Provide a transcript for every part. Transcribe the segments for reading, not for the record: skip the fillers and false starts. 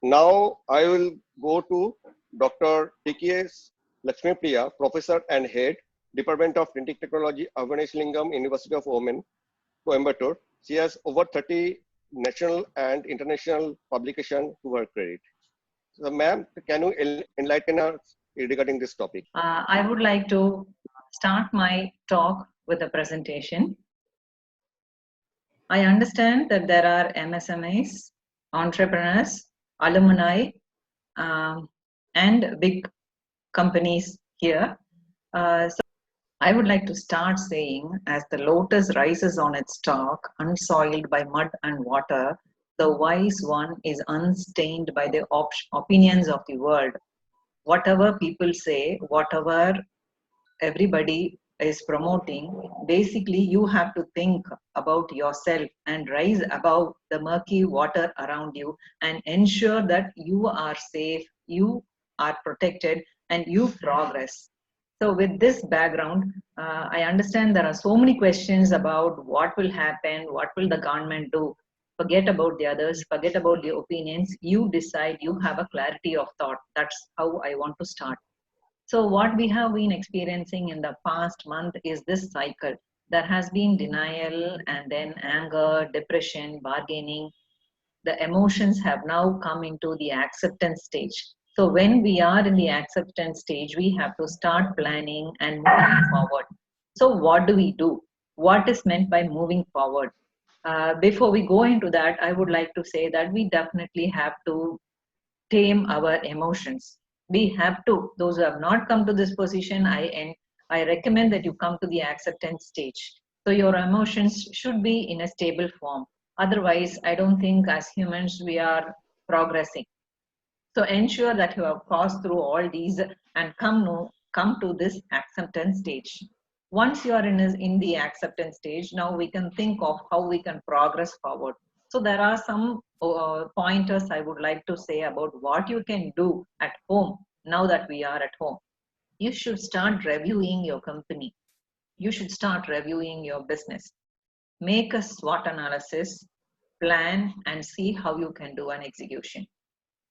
Now I will go to Dr. TKS Lakshmipriya, Professor and Head, Department of Printing Technology, Avanish Lingam, University of Women, Coimbatore. She has over 30 national and international publications to her credit. So, ma'am, can you enlighten us regarding this topic? I would like to start my talk with a presentation. I understand that there are MSMEs, entrepreneurs, alumni, and big companies here. So I would like to start saying, as the lotus rises on its stalk, unsoiled by mud and water, the wise one is unstained by the opinions of the world. Whatever people say, whatever everybody is promoting, basically you have to think about yourself and rise above the murky water around you and ensure that you are safe, you are protected, and you progress. So with this background, I understand there are so many questions about what will happen, what will the government do. Forget about the others, forget about the opinions. You decide, you have a clarity of thought. That's how I want to start. So what we have been experiencing in the past month is this cycle. There has been denial and then anger, depression, bargaining. The emotions have now come into the acceptance stage. So when we are in the acceptance stage, we have to start planning and moving forward. So what do we do? What is meant by moving forward? Before we go into that, I would like to say that we definitely have to tame our emotions. We have to. Those who have not come to this position, I recommend that you come to the acceptance stage. So your emotions should be in a stable form. Otherwise, I don't think as humans we are progressing. So ensure that you have passed through all these and come to this acceptance stage. Once you are in the acceptance stage, now we can think of how we can progress forward. So there are some pointers I would like to say about what you can do at home now that we are at home. You should start reviewing your company. You should start reviewing your business. Make a SWOT analysis, plan, and see how you can do an execution.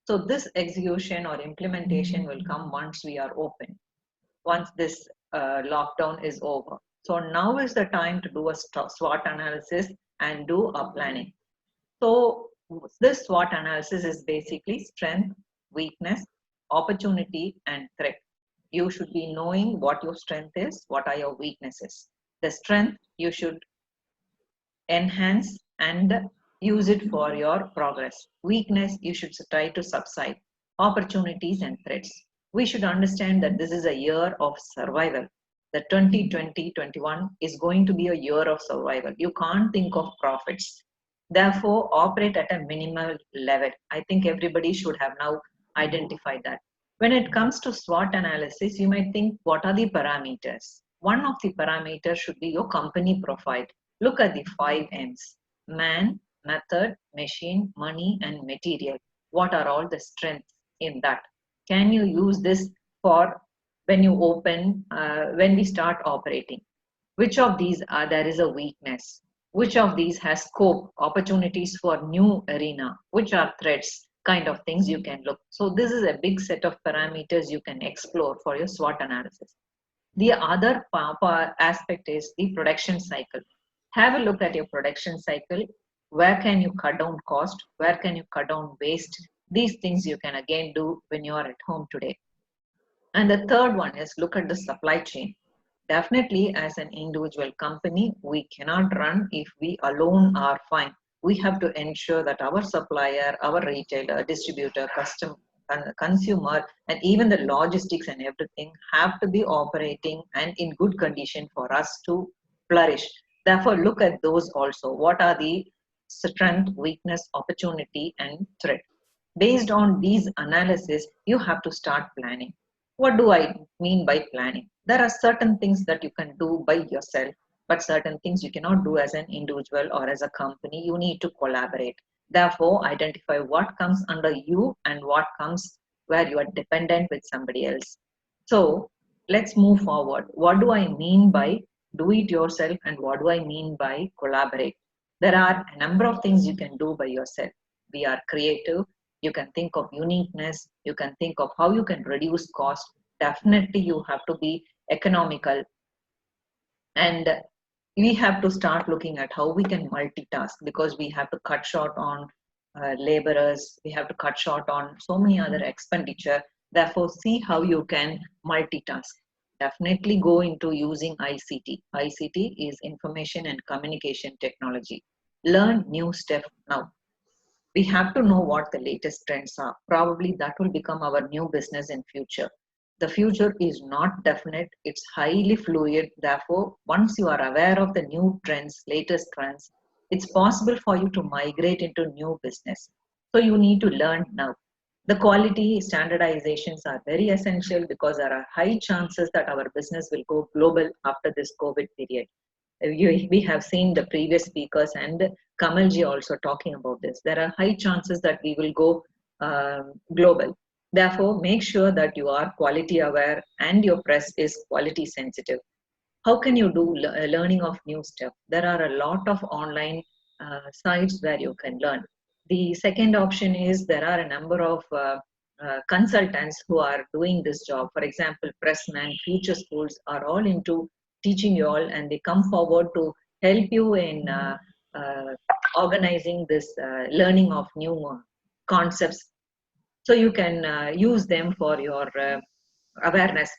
So this execution or implementation will come once we are open, once this lockdown is over. So now is the time to do a SWOT analysis and do a planning. So this SWOT analysis is basically strength, weakness, opportunity, and threat. You should be knowing what your strength is, what are your weaknesses. The strength you should enhance and use it for your progress. Weakness you should try to subside. Opportunities and threats. We should understand that this is a year of survival. The 2020-21 is going to be a year of survival. You can't think of profits. Therefore, operate at a minimal level. I think everybody should have now identified that. When it comes to SWOT analysis, you might think, what are the parameters? One of the parameters should be your company profile. Look at the 5 M's: man, method, machine, money, and material. What are all the strengths in that? Can you use this for when you open, when we start operating? Which of these are there is a weakness? Which of these has scope, opportunities for new arena? Which are threats? Kind of things you can look. So this is a big set of parameters you can explore for your SWOT analysis. The other aspect is the production cycle. Have a look at your production cycle. Where can you cut down cost? Where can you cut down waste? These things you can again do when you are at home today. And the third one is look at the supply chain. Definitely, as an individual company, we cannot run if we alone are fine. We have to ensure that our supplier, our retailer, distributor, consumer, and even the logistics and everything have to be operating and in good condition for us to flourish. Therefore, look at those also. What are the strength, weakness, opportunity, and threat? Based on these analysis, you have to start planning. What do I mean by planning? There are certain things that you can do by yourself, but certain things you cannot do as an individual or as a company. You need to collaborate. Therefore, identify what comes under you and what comes where you are dependent with somebody else. So let's move forward. What do I mean by do it yourself and what do I mean by collaborate? There are a number of things you can do by yourself. We are creative. you can think of uniqueness, you can think of how you can reduce cost. Definitely you have to be economical, and we have to start looking at how we can multitask, because we have to cut short on laborers, we have to cut short on so many other expenditure. Therefore, see how you can multitask. Definitely go into using ICT. ICT is information and communication technology. Learn new stuff now. We have to know what the latest trends are. Probably that will become our new business in future. The future is not definite, it's highly fluid. Therefore, once you are aware of the new trends, latest trends, it's possible for you to migrate into new business. So you need to learn now. The quality standardizations are very essential, because there are high chances that our business will go global after this COVID period. We have seen the previous speakers and Kamalji also talking about this. There are high chances that we will go global. Therefore, make sure that you are quality aware and your press is quality sensitive. How can you do learning of new stuff? There are a lot of online sites where you can learn. The second option is there are a number of consultants who are doing this job. For example, Pressman, Future Schools are all into teaching you all, and they come forward to help you in organizing this learning of new concepts, so you can use them for your awareness.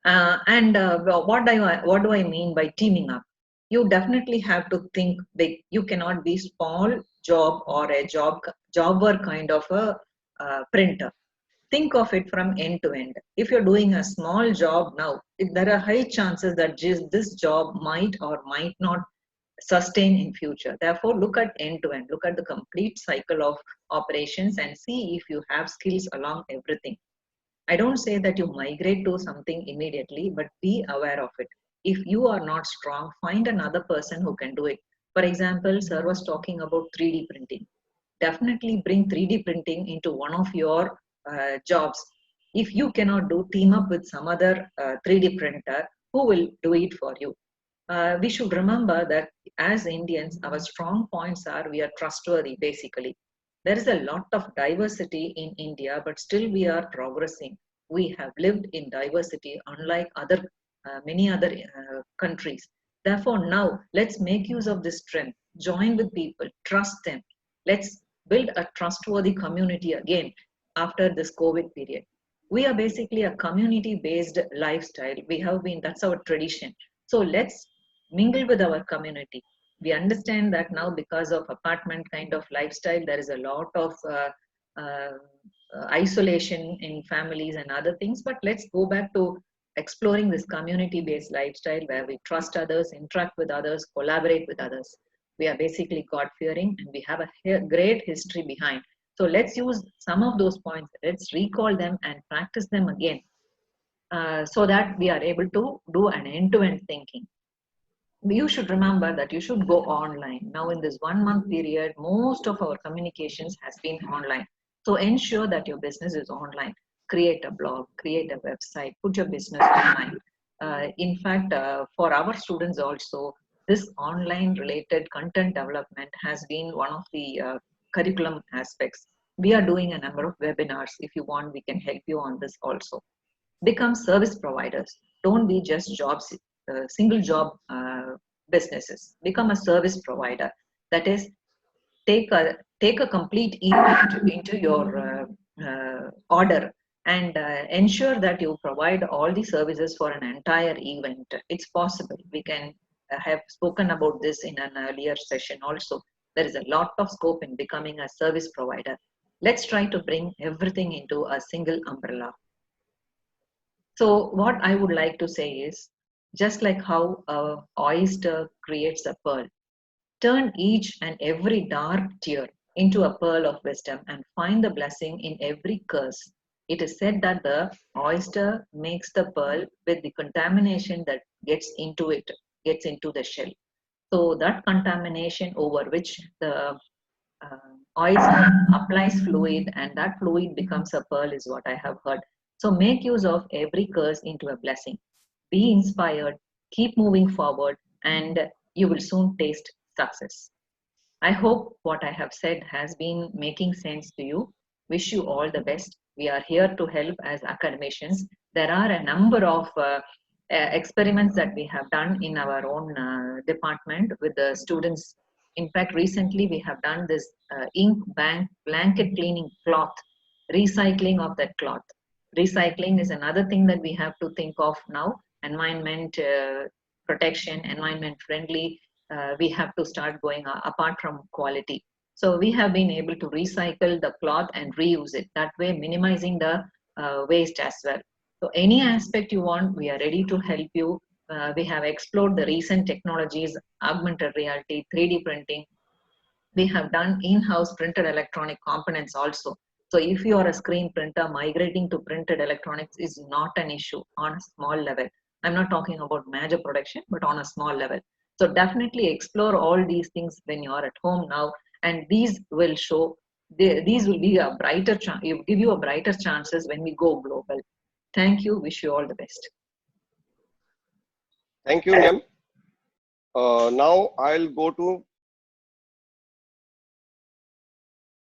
What do I mean by teaming up? You definitely have to think big. You cannot be small job or a jobber kind of a printer. Think of it from end to end. If you're doing a small job now, there are high chances that just this job might or might not sustain in future. Therefore, look at end to end, look at the complete cycle of operations and see if you have skills along everything. I don't say that you migrate to something immediately, but be aware of it. If you are not strong, find another person who can do it. For example, sir was talking about 3D printing. Definitely bring 3D printing into one of your jobs. If you cannot do, team up with some other 3D printer who will do it for you. We should remember that as Indians, our strong points are we are trustworthy basically. There is a lot of diversity in India, but still we are progressing. We have lived in diversity unlike many other countries. Therefore, now let's make use of this strength. Join with people, trust them. Let's build a trustworthy community again after this COVID period. We are basically a community-based lifestyle. We have been, that's our tradition. So let's mingle with our community. We understand that now because of apartment kind of lifestyle, there is a lot of isolation in families and other things, but let's go back to exploring this community-based lifestyle where we trust others, interact with others, collaborate with others. We are basically God-fearing and we have a great history behind. So let's use some of those points, let's recall them and practice them again so that we are able to do an end-to-end thinking. You should remember that you should go online. Now in this 1 month period, most of our communications has been online. So ensure that your business is online. Create a blog, create a website, put your business online. In fact, for our students also, this online related content development has been one of the curriculum aspects. We are doing a number of webinars. If you want, we can help you on this also. Become service providers. Don't be just jobs. Single job businesses. Become a service provider. That is, take a complete event into your order and ensure that you provide all the services for an entire event. It's possible. We can have spoken about this in an earlier session also. There is a lot of scope in becoming a service provider. Let's try to bring everything into a single umbrella. So what I would like to say is, just like how an oyster creates a pearl, turn each and every dark tear into a pearl of wisdom and find the blessing in every curse. It is said that the oyster makes the pearl with the contamination that gets into the shell. So that contamination over which the oyster applies fluid and that fluid becomes a pearl is what I have heard. So make use of every curse into a blessing. Be inspired, keep moving forward, and you will soon taste success. I hope what I have said has been making sense to you. Wish you all the best. We are here to help as academicians. There are a number of experiments that we have done in our own department with the students. In fact, recently we have done this ink blanket cleaning cloth, recycling of that cloth. Recycling is another thing that we have to think of now. Environment protection, environment friendly. We have to start going apart from quality. So we have been able to recycle the cloth and reuse it. That way, minimizing the waste as well. So any aspect you want, we are ready to help you. We have explored the recent technologies, augmented reality, 3D printing. We have done in-house printed electronic components also. So if you are a screen printer, migrating to printed electronics is not an issue on a small level. I'm not talking about major production, but on a small level. So definitely explore all these things when you are at home now, and these will show, these will be a brighter chance, give you a brighter chances when we go global. Thank you. Wish you all the best. Thank you, ma'am. Now I'll go to